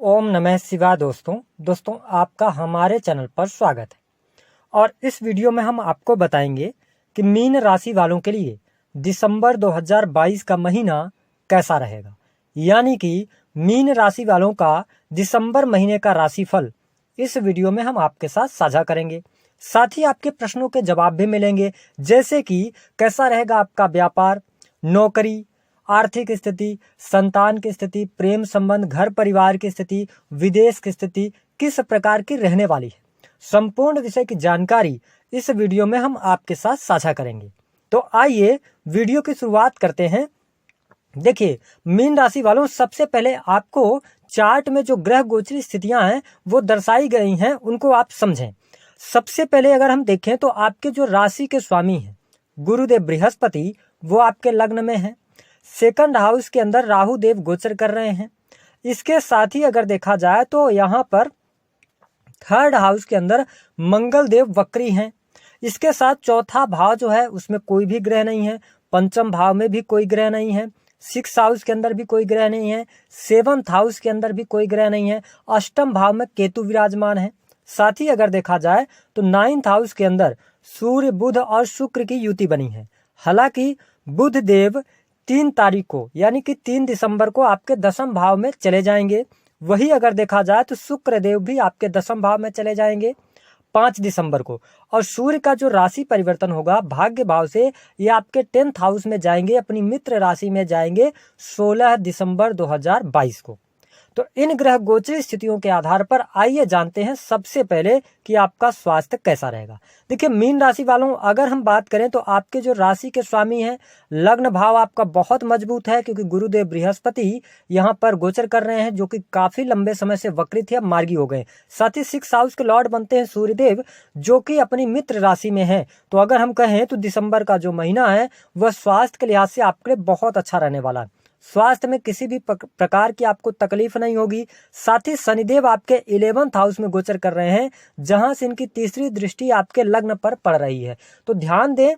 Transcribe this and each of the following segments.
ओम नमः शिवाय। दोस्तों आपका हमारे चैनल पर स्वागत है। और इस वीडियो में हम आपको बताएंगे कि मीन राशि वालों के लिए दिसंबर 2022 का महीना कैसा रहेगा, यानी कि मीन राशि वालों का दिसंबर महीने का राशिफल इस वीडियो में हम आपके साथ साझा करेंगे। साथ ही आपके प्रश्नों के जवाब भी मिलेंगे, जैसे कि कैसा रहेगा आपका व्यापार, नौकरी, आर्थिक स्थिति, संतान की स्थिति, प्रेम संबंध, घर परिवार की स्थिति, विदेश की स्थिति किस प्रकार की रहने वाली है। संपूर्ण विषय की जानकारी इस वीडियो में हम आपके साथ साझा करेंगे। तो आइए वीडियो की शुरुआत करते हैं। देखिए, मीन राशि वालों, सबसे पहले आपको चार्ट में जो ग्रह गोचरी स्थितियां हैं वो दर्शाई गई हैं, उनको आप समझें। सबसे पहले अगर हम देखें तो आपके जो राशि के स्वामी हैं गुरुदेव बृहस्पति, वो आपके लग्न में हैं। सेकंड हाउस के अंदर राहु देव गोचर कर रहे हैं। इसके साथ ही अगर देखा जाए तो यहाँ पर थर्ड हाउस के अंदर मंगल देव वक्री हैं। इसके साथ चौथा भाव जो है उसमें कोई भी ग्रह नहीं है, पंचम भाव में भी कोई ग्रह नहीं है, सिक्स हाउस के अंदर भी कोई ग्रह नहीं है, सेवंथ हाउस के अंदर भी कोई ग्रह नहीं है, अष्टम भाव में केतु विराजमान है। साथ ही अगर देखा जाए तो नाइन्थ हाउस के अंदर सूर्य, बुध और शुक्र की युति बनी है। हालांकि बुध देव 3 तारीख को यानी कि 3 दिसंबर को आपके दसम भाव में चले जाएंगे। वही अगर देखा जाए तो शुक्र देव भी आपके दसम भाव में चले जाएंगे 5 दिसंबर को। और सूर्य का जो राशि परिवर्तन होगा भाग्य भाव से, ये आपके 10th हाउस में जाएंगे, अपनी मित्र राशि में जाएंगे 16 दिसंबर 2022 को। तो इन ग्रह गोचरी स्थितियों के आधार पर आइए जानते हैं सबसे पहले कि आपका स्वास्थ्य कैसा रहेगा। देखिए, मीन राशि वालों, अगर हम बात करें तो आपके जो राशि के स्वामी हैं, लग्न भाव आपका बहुत मजबूत है, क्योंकि गुरुदेव बृहस्पति यहाँ पर गोचर कर रहे हैं, जो कि काफी लंबे समय से वक्री थे, अब मार्गी हो गए। साथ ही 6 हाउस के लॉर्ड बनते हैं सूर्यदेव, जो कि अपनी मित्र राशि में है। तो अगर हम कहें तो दिसंबर का जो महीना है वह स्वास्थ्य के लिहाज से आपके लिए बहुत अच्छा रहने वाला है। स्वास्थ्य में किसी भी प्रकार की आपको तकलीफ नहीं होगी। साथ ही शनिदेव आपके 11th हाउस में गोचर कर रहे हैं, जहां से इनकी तीसरी दृष्टि आपके लग्न पर पड़ रही है। तो ध्यान दें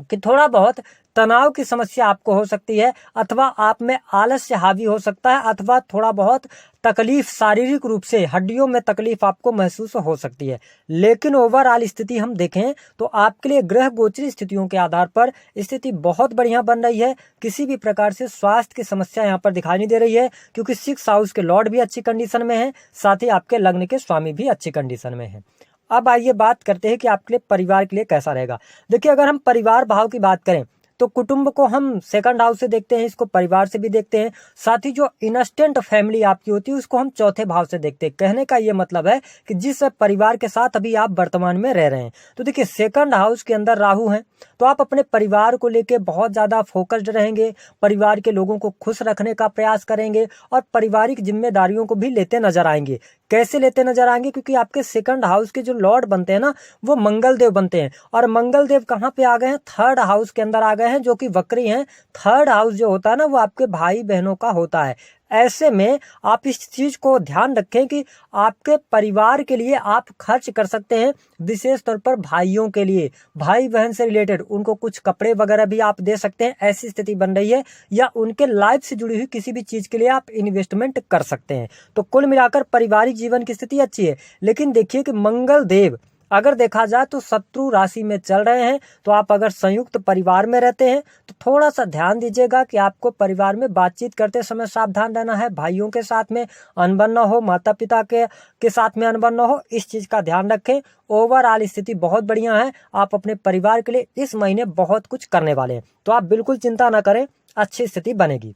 कि थोड़ा बहुत तनाव की समस्या आपको हो सकती है, अथवा आप में आलस्य हावी हो सकता है, अथवा थोड़ा बहुत तकलीफ, शारीरिक रूप से हड्डियों में तकलीफ आपको महसूस हो सकती है। लेकिन ओवरऑल स्थिति हम देखें तो आपके लिए ग्रह गोचरी स्थितियों के आधार पर स्थिति बहुत बढ़िया बन रही है। किसी भी प्रकार से स्वास्थ्य की समस्या यहाँ पर दिखाई नहीं दे रही है, क्योंकि 6 हाउस के लॉर्ड भी अच्छी कंडीशन में है, साथ ही आपके लग्न के स्वामी भी अच्छी कंडीशन में है। अब आइए बात करते हैं कि आपके लिए परिवार के लिए कैसा रहेगा। देखिए, अगर हम परिवार भाव की बात करें तो कुटुंब को हम सेकंड हाउस से देखते हैं, इसको परिवार से भी देखते हैं। साथ ही जो इंस्टेंट फैमिली आपकी होती है उसको हम चौथे भाव से देखते हैं। कहने का ये मतलब है कि जिस परिवार के साथ अभी आप वर्तमान में रह रहे हैं। तो देखिए, सेकंड हाउस के अंदर राहु हैं, तो आप अपने परिवार को लेकर बहुत ज्यादा फोकस्ड रहेंगे, परिवार के लोगों को खुश रखने का प्रयास करेंगे और पारिवारिक जिम्मेदारियों को भी लेते नजर आएंगे। कैसे लेते नजर आएंगे? क्योंकि आपके सेकंड हाउस के जो लॉर्ड बनते हैं ना, वो मंगल देव बनते हैं। और मंगल देव कहाँ पे आ गए हैं? थर्ड हाउस के अंदर आ गए हैं, जो कि वक्री हैं। थर्ड हाउस जो होता है ना, वो आपके भाई बहनों का होता है। ऐसे में आप इस चीज को ध्यान रखें कि आपके परिवार के लिए आप खर्च कर सकते हैं, विशेष तौर पर भाइयों के लिए, भाई बहन से रिलेटेड उनको कुछ कपड़े वगैरह भी आप दे सकते हैं। ऐसी स्थिति बन रही है, या उनके लाइफ से जुड़ी हुई किसी भी चीज के लिए आप इन्वेस्टमेंट कर सकते हैं। तो कुल मिलाकर पारिवारिक जीवन की स्थिति अच्छी है। लेकिन देखिए कि मंगल देव अगर देखा जाए तो शत्रु राशि में चल रहे हैं। तो आप अगर संयुक्त परिवार में रहते हैं तो थोड़ा सा ध्यान दीजिएगा कि आपको परिवार में बातचीत करते समय सावधान रहना है। भाइयों के साथ में अनबन न हो, माता पिता के साथ में अनबन न हो, इस चीज का ध्यान रखें। ओवरऑल स्थिति बहुत बढ़िया है। आप अपने परिवार के लिए इस महीने बहुत कुछ करने वाले हैं, तो आप बिल्कुल चिंता न करें, अच्छी स्थिति बनेगी।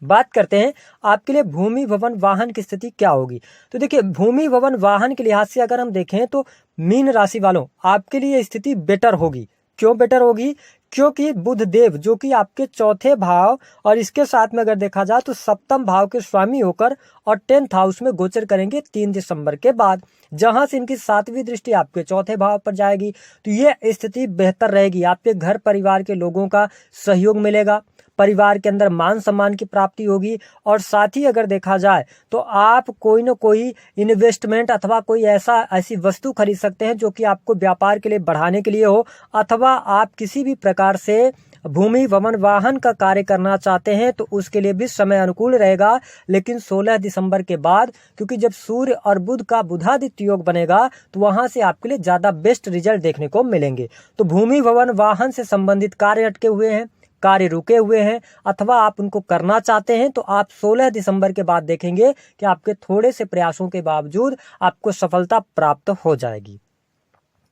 बात करते हैं आपके लिए भूमि भवन वाहन की स्थिति क्या होगी। तो देखिए, भूमि भवन वाहन के लिहाज से अगर हम देखें तो मीन राशि वालों, आपके लिए स्थिति बेटर होगी। क्यों बेटर होगी? क्योंकि बुध देव जो कि आपके चौथे भाव और इसके साथ में अगर देखा जाए तो सप्तम भाव के स्वामी होकर और 10th हाउस में गोचर करेंगे 3 दिसंबर के बाद, जहां से इनकी 7वीं दृष्टि आपके चौथे भाव पर जाएगी। तो ये स्थिति बेहतर रहेगी। आपके घर परिवार के लोगों का सहयोग मिलेगा, परिवार के अंदर मान सम्मान की प्राप्ति होगी। और साथ ही अगर देखा जाए तो आप कोई न कोई इन्वेस्टमेंट अथवा कोई ऐसी वस्तु खरीद सकते हैं जो कि आपको व्यापार के लिए बढ़ाने के लिए हो, अथवा आप किसी भी प्रकार से भूमि भवन वाहन का कार्य करना चाहते हैं तो उसके लिए भी समय अनुकूल रहेगा, लेकिन 16 दिसंबर के बाद, क्योंकि जब सूर्य और बुध का बुधादित्य योग बनेगा तो वहां से आपके लिए ज्यादा बेस्ट रिजल्ट देखने को मिलेंगे। तो भूमि भवन वाहन से संबंधित कार्य अटके हुए हैं, कार्य रुके हुए हैं, अथवा आप उनको करना चाहते हैं तो आप 16 दिसंबर के बाद देखेंगे कि आपके थोड़े से प्रयासों के बावजूद आपको सफलता प्राप्त हो जाएगी।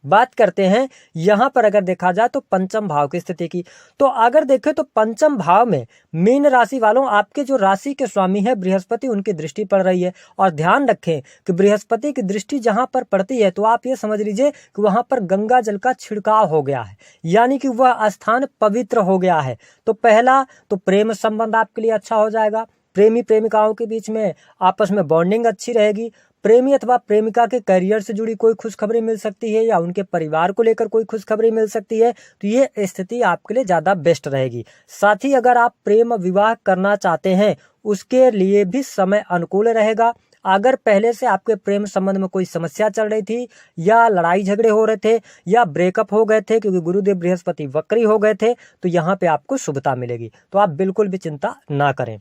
बात करते हैं यहां पर अगर देखा जाए तो पंचम भाव की स्थिति की, तो अगर देखें तो पंचम भाव में मीन राशि वालों आपके जो राशि के स्वामी है बृहस्पति, उनकी दृष्टि पड़ रही है। और ध्यान रखें कि बृहस्पति की दृष्टि जहां पर पड़ती है तो आप ये समझ लीजिए कि वहां पर गंगा जल का छिड़काव हो गया है, यानी कि वह स्थान पवित्र हो गया है। तो पहला तो प्रेम संबंध आपके लिए अच्छा हो जाएगा, प्रेमी प्रेमिकाओं के बीच में आपस में बॉन्डिंग अच्छी रहेगी, प्रेमी अथवा प्रेमिका के करियर से जुड़ी कोई खुशखबरी मिल सकती है या उनके परिवार को लेकर कोई खुशखबरी मिल सकती है, तो ये स्थिति आपके लिए ज्यादा बेस्ट रहेगी। साथ ही अगर आप प्रेम विवाह करना चाहते हैं उसके लिए भी समय अनुकूल रहेगा। अगर पहले से आपके प्रेम संबंध में कोई समस्या चल रही थी या लड़ाई झगड़े हो रहे थे या ब्रेकअप हो गए थे क्योंकि गुरुदेव बृहस्पति वक्री हो गए थे, तो यहाँ पे आपको शुभता मिलेगी, तो आप बिल्कुल भी चिंता ना करें।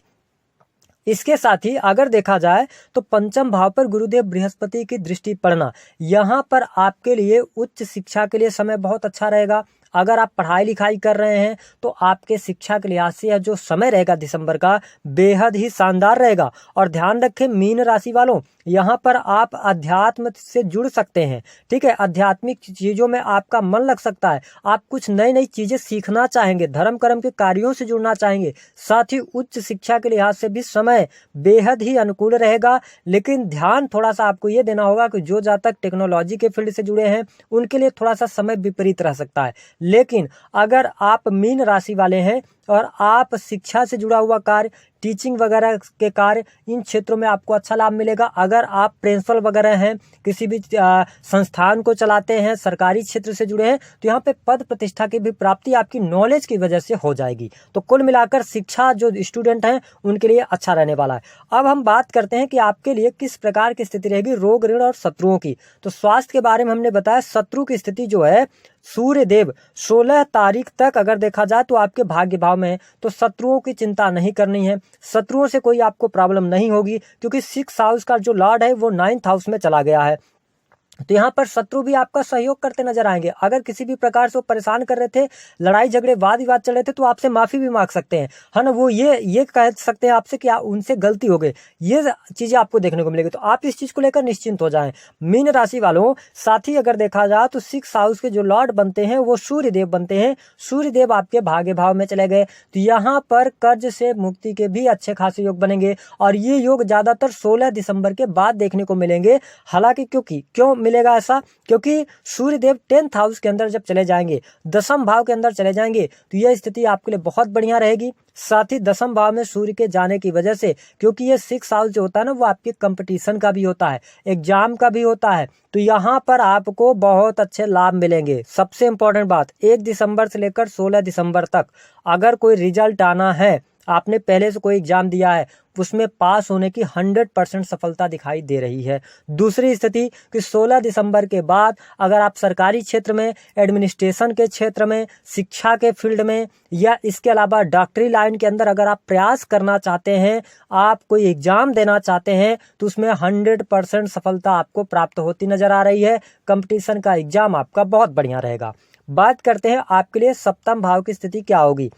इसके साथ ही अगर देखा जाए तो पंचम भाव पर गुरुदेव बृहस्पति की दृष्टि पड़ना, यहाँ पर आपके लिए उच्च शिक्षा के लिए समय बहुत अच्छा रहेगा। अगर आप पढ़ाई लिखाई कर रहे हैं तो आपके शिक्षा के लिहाज से जो समय रहेगा दिसंबर का बेहद ही शानदार रहेगा। और ध्यान रखें मीन राशि वालों, यहाँ पर आप अध्यात्म से जुड़ सकते हैं, ठीक है, आध्यात्मिक चीजों में आपका मन लग सकता है, आप कुछ नई नई चीजें सीखना चाहेंगे, धर्म कर्म के कार्यों से जुड़ना चाहेंगे। साथ ही उच्च शिक्षा के लिहाज से भी समय बेहद ही अनुकूल रहेगा। लेकिन ध्यान थोड़ा सा आपको ये देना होगा कि जो जहाँ तक टेक्नोलॉजी के फील्ड से जुड़े हैं उनके लिए थोड़ा सा समय विपरीत रह सकता है। लेकिन अगर आप मीन राशि वाले हैं और आप शिक्षा से जुड़ा हुआ कार्य, टीचिंग वगैरह के कार्य, इन क्षेत्रों में आपको अच्छा लाभ मिलेगा। अगर आप प्रिंसिपल वगैरह हैं, किसी भी संस्थान को चलाते हैं, सरकारी क्षेत्र से जुड़े हैं, तो यहाँ पे पद प्रतिष्ठा की भी प्राप्ति आपकी नॉलेज की वजह से हो जाएगी। तो कुल मिलाकर शिक्षा जो स्टूडेंट हैं उनके लिए अच्छा रहने वाला है। अब हम बात करते हैं कि आपके लिए किस प्रकार की स्थिति रहेगी रोग ऋण और शत्रुओं की। तो स्वास्थ्य के बारे में हमने बताया, शत्रु की स्थिति जो है सूर्य देव 16 तारीख तक अगर देखा जाए तो आपके भाग्य भाव में है, तो शत्रुओं की चिंता नहीं करनी है, शत्रुओं से कोई आपको प्रॉब्लम नहीं होगी क्योंकि 6 हाउस का जो लॉर्ड है वो 9th हाउस में चला गया है। तो यहाँ पर शत्रु भी आपका सहयोग करते नजर आएंगे। अगर किसी भी प्रकार से वो परेशान कर रहे थे, लड़ाई झगड़े वाद विवाद चल रहे थे, तो आपसे माफी भी मांग सकते हैं, है ना, वो ये कह सकते हैं आपसे कि उनसे गलती हो गई, ये चीजें आपको देखने को मिलेगी। तो आप इस चीज को लेकर निश्चिंत हो जाएं मीन राशि वालों। साथ ही अगर देखा जाए तो 6 हाउस के जो लॉर्ड बनते हैं वो सूर्य देव बनते हैं, सूर्य देव आपके भाग्य भाव में चले गए, तो यहाँ पर कर्ज से मुक्ति के भी अच्छे खासे योग बनेंगे। और ये योग ज्यादातर 16 दिसंबर के बाद देखने को मिलेंगे। हालांकि क्यों मिलेगा ऐसा, क्योंकि सूर्य देव 10th हाउस के अंदर जब चले जाएंगे, 10th भाव के अंदर चले जाएंगे, तो यह स्थिति आपके लिए बहुत बढ़िया रहेगी। साथ ही 10th भाव में सूर्य के जाने की वजह से, क्योंकि ये 6 हाउस जो होता है ना वो आपके कंपटीशन का भी होता है, एग्जाम का भी होता है, तो यहाँ पर आपको बहुत अच्छे लाभ मिलेंगे। सबसे इंपॉर्टेंट बात, 1 दिसंबर से लेकर 16 दिसंबर तक अगर कोई रिजल्ट आना है, आपने पहले से कोई एग्जाम दिया है, उसमें पास होने की 100% सफलता दिखाई दे रही है। दूसरी स्थिति कि 16 दिसंबर के बाद अगर आप सरकारी क्षेत्र में, एडमिनिस्ट्रेशन के क्षेत्र में, शिक्षा के फील्ड में या इसके अलावा डॉक्टरी लाइन के अंदर अगर आप प्रयास करना चाहते हैं, आप कोई एग्जाम देना चाहते हैं, तो उसमें 100% सफलता आपको प्राप्त होती नजर आ रही है। कंपटीशन का एग्जाम आपका बहुत बढ़िया रहेगा। बात करते हैं आपके लिए सप्तम भाव की स्थिति क्या होगी।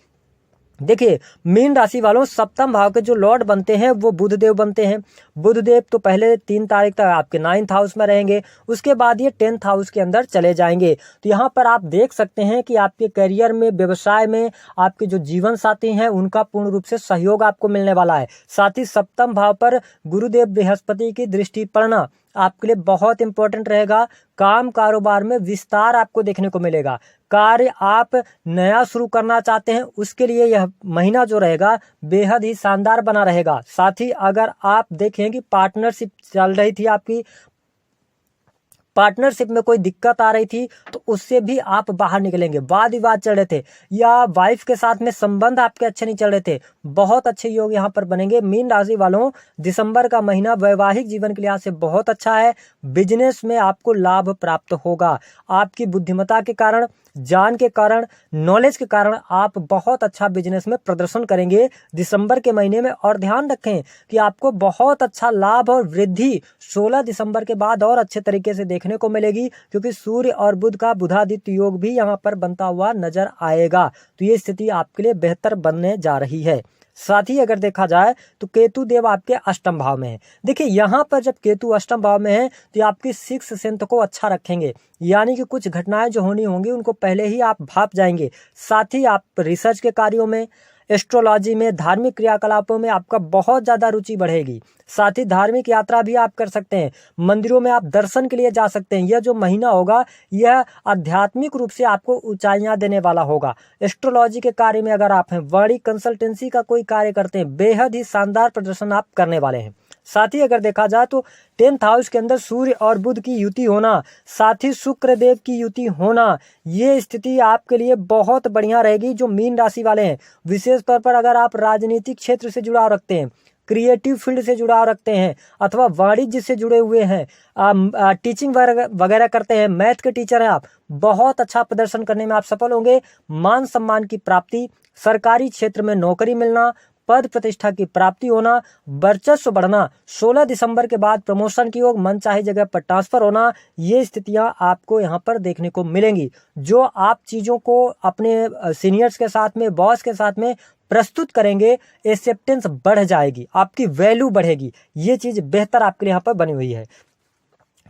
देखिए मीन राशि वालों, सप्तम भाव के जो लॉर्ड बनते हैं वो बुध देव बनते हैं। बुध देव तो पहले 3 तारीख तक आपके 9th हाउस में रहेंगे, उसके बाद ये 10th हाउस के अंदर चले जाएंगे। तो यहाँ पर आप देख सकते हैं कि आपके करियर में, व्यवसाय में, आपके जो जीवन साथी हैं उनका पूर्ण रूप से सहयोग आपको मिलने वाला है। साथ ही सप्तम भाव पर गुरुदेव बृहस्पति की दृष्टि पड़ना आपके लिए बहुत इंपॉर्टेंट रहेगा। काम कारोबार में विस्तार आपको देखने को मिलेगा। कार्य आप नया शुरू करना चाहते हैं, उसके लिए यह महीना जो रहेगा बेहद ही शानदार बना रहेगा। साथ ही अगर आप देखें कि पार्टनरशिप चल रही थी, आपकी पार्टनरशिप में कोई दिक्कत आ रही थी, तो उससे भी आप बाहर निकलेंगे। वाद विवाद चल रहे थे या वाइफ के साथ में संबंध आपके अच्छे नहीं चल रहे थे, बहुत अच्छे योग यहाँ पर बनेंगे। मीन राशि वालों, दिसंबर का महीना वैवाहिक जीवन के लिहाज से बहुत अच्छा है। बिजनेस में आपको लाभ प्राप्त होगा। आपकी बुद्धिमत्ता के कारण, ज्ञान के कारण, नॉलेज के कारण आप बहुत अच्छा बिजनेस में प्रदर्शन करेंगे दिसंबर के महीने में। और ध्यान रखें कि आपको बहुत अच्छा लाभ और वृद्धि 16 दिसंबर के बाद और अच्छे तरीके से देखने को मिलेगी, क्योंकि सूर्य और बुध का बुधादित्य योग भी यहाँ पर बनता हुआ नजर आएगा। तो ये स्थिति आपके लिए बेहतर बनने जा रही है। साथ ही अगर देखा जाए तो केतु देव आपके अष्टम भाव में है। देखिए यहाँ पर जब केतु अष्टम भाव में है तो आपकी सिक्स सेंथ को अच्छा रखेंगे, यानी कि कुछ घटनाएं जो होनी होंगी उनको पहले ही आप भाप जाएंगे। साथ ही आप रिसर्च के कार्यों में, एस्ट्रोलॉजी में, धार्मिक क्रियाकलापों में आपका बहुत ज्यादा रुचि बढ़ेगी। साथ ही धार्मिक यात्रा भी आप कर सकते हैं, मंदिरों में आप दर्शन के लिए जा सकते हैं। यह जो महीना होगा यह आध्यात्मिक रूप से आपको ऊंचाइयां देने वाला होगा। एस्ट्रोलॉजी के कार्य में अगर आप हैं, वाणी कंसल्टेंसी का कोई कार्य करते हैं, बेहद ही शानदार प्रदर्शन आप करने वाले हैं। साथ ही अगर देखा जाए तो 10th हाउस के अंदर सूर्य और बुध की युति होना, साथ ही शुक्र देव की युति होना, ये स्थिति आपके लिए बहुत बढ़िया रहेगी। जो मीन राशि वाले हैं, विशेष तौर पर अगर आप राजनीतिक क्षेत्र से जुड़ाव रखते हैं, क्रिएटिव फील्ड से जुड़ाव रखते हैं, अथवा वाणिज्य से जुड़े हुए हैं, टीचिंग वगैरह करते हैं, मैथ के टीचर हैं आप, बहुत अच्छा प्रदर्शन करने में आप सफल होंगे। मान सम्मान की प्राप्ति, सरकारी क्षेत्र में नौकरी मिलना, पद प्रतिष्ठा की प्राप्ति होना, वर्चस्व बढ़ना, 16 दिसंबर के बाद प्रमोशन की ओर, मनचाही जगह पर ट्रांसफर होना, ये स्थितियां आपको यहां पर देखने को मिलेंगी। जो आप चीजों को अपने सीनियर्स के साथ में, बॉस के साथ में प्रस्तुत करेंगे, एक्सेप्टेंस बढ़ जाएगी, आपकी वैल्यू बढ़ेगी। ये चीज बेहतर आपके लिए यहाँ पर बनी हुई है।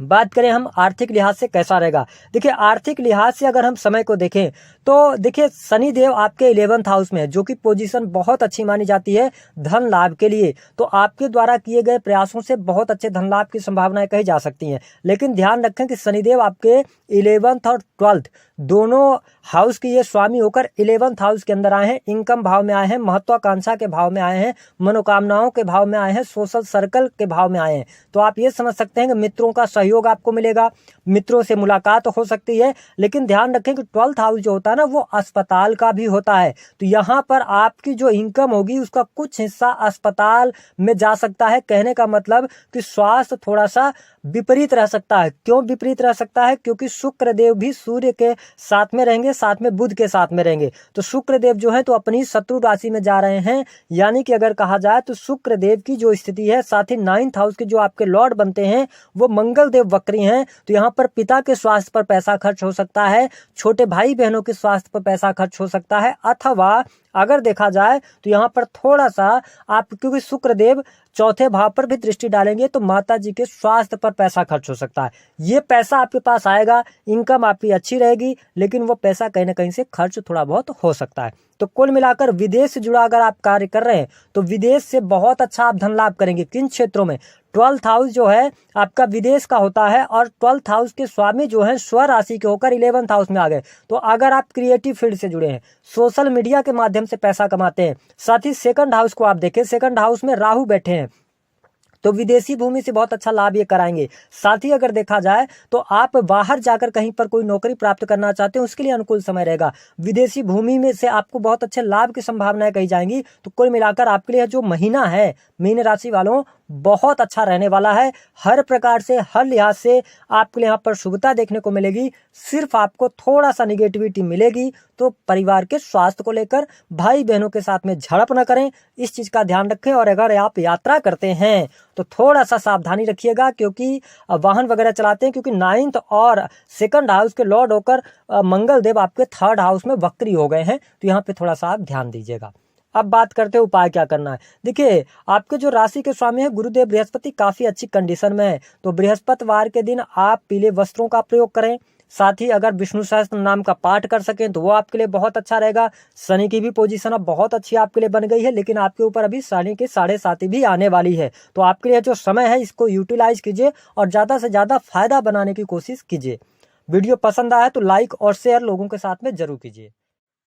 बात करें हम आर्थिक लिहाज से कैसा रहेगा। देखिए आर्थिक लिहाज से अगर हम समय को देखें तो देखिए शनि देव आपके 11th हाउस में है, जो कि पोजीशन बहुत अच्छी मानी जाती है धन लाभ के लिए। तो आपके द्वारा किए गए प्रयासों से बहुत अच्छे धन लाभ की संभावनाएं कही जा सकती हैं। लेकिन ध्यान रखें कि शनिदेव आपके 11th और 12th दोनों हाउस के ये स्वामी होकर 11th हाउस के अंदर आए हैं, इनकम भाव में आए हैं, महत्वाकांक्षा के भाव में आए हैं, मनोकामनाओं के भाव में आए हैं, सोशल सर्कल के भाव में आए हैं। तो आप ये समझ सकते हैं कि मित्रों का सहयोग आपको मिलेगा, मित्रों से मुलाकात हो सकती है। लेकिन ध्यान रखें कि 12th हाउस जो होता है ना, वो अस्पताल का भी होता है। तो यहाँ पर आपकी जो इनकम होगी उसका कुछ हिस्सा अस्पताल में जा सकता है। कहने का मतलब कि स्वास्थ्य थोड़ा सा विपरीत रह सकता है। क्यों विपरीत रह सकता है? क्योंकि शुक्र देव भी सूर्य के साथ में रहेंगे, साथ में बुध के साथ में रहेंगे। तो शुक्र देव जो है तो अपनी शत्रु राशि में जा रहे हैं, यानी कि अगर कहा जाए तो शुक्र देव की जो स्थिति है, साथ ही 9th हाउस के जो आपके लॉर्ड बनते हैं वो मंगल देव वक्री हैं। तो यहाँ पर पिता के स्वास्थ्य पर पैसा खर्च हो सकता है, छोटे भाई बहनों के स्वास्थ्य पर पैसा खर्च हो सकता है, अथवा अगर देखा जाए तो यहाँ पर थोड़ा सा आप, क्योंकि शुक्र देव 4थे भाव पर भी दृष्टि डालेंगे, तो माता जी के स्वास्थ्य पर पैसा खर्च हो सकता है। ये पैसा आपके पास आएगा, इनकम आपकी अच्छी रहेगी, लेकिन वो पैसा कहीं ना कहीं से खर्च थोड़ा बहुत हो सकता है। तो कुल मिलाकर विदेश से जुड़ा अगर आप कार्य कर रहे हैं तो विदेश से बहुत अच्छा आप धन लाभ करेंगे। किन क्षेत्रों में? 12th हाउस जो है आपका विदेश का होता है, और 12th हाउस के स्वामी जो है स्व राशि के होकर 11th हाउस में आ गए। तो अगर आप क्रिएटिव फील्ड से जुड़े हैं, सोशल मीडिया के माध्यम से पैसा कमाते हैं, साथ ही 2nd हाउस को आप देखें, 2nd हाउस में राहु बैठे हैं, तो विदेशी भूमि से बहुत अच्छा लाभ ये कराएंगे। साथ ही अगर देखा जाए तो आप बाहर जाकर कहीं पर कोई नौकरी प्राप्त करना चाहते हैं, उसके लिए अनुकूल समय रहेगा। विदेशी भूमि में से आपको बहुत अच्छे लाभ की संभावनाएं कही जाएंगी। तो कुल मिलाकर आपके लिए जो महीना है मीन राशि वालों, बहुत अच्छा रहने वाला है। हर प्रकार से, हर लिहाज से आपके लिए यहाँ पर शुभता देखने को मिलेगी। सिर्फ आपको थोड़ा सा निगेटिविटी मिलेगी, तो परिवार के स्वास्थ्य को लेकर भाई बहनों के साथ में झड़प न करें, इस चीज का ध्यान रखें। और अगर आप यात्रा करते हैं तो थोड़ा सा सावधानी रखिएगा, क्योंकि वाहन वगैरह चलाते हैं, क्योंकि 9th और 2nd हाउस के लॉर्ड होकर मंगल देव आपके 3rd हाउस में वक्री हो गए हैं। तो यहाँ पे थोड़ा सा आप ध्यान दीजिएगा। अब बात करते हैं उपाय क्या करना है। देखिए आपके जो राशि के स्वामी है गुरुदेव बृहस्पति काफी अच्छी कंडीशन में है, तो बृहस्पतिवार के दिन आप पीले वस्त्रों का प्रयोग करें। साथ ही अगर विष्णु सहस्त्र नाम का पाठ कर सकें तो वो आपके लिए बहुत अच्छा रहेगा। शनि की भी पोजीशन अब बहुत अच्छी आपके लिए बन गई है, लेकिन आपके ऊपर अभी शनि की 7.5 भी आने वाली है। तो आपके लिए जो समय है इसको यूटिलाइज कीजिए और ज्यादा से ज्यादा फायदा बनाने की कोशिश कीजिए। वीडियो पसंद आया तो लाइक और शेयर लोगों के साथ में जरूर कीजिए।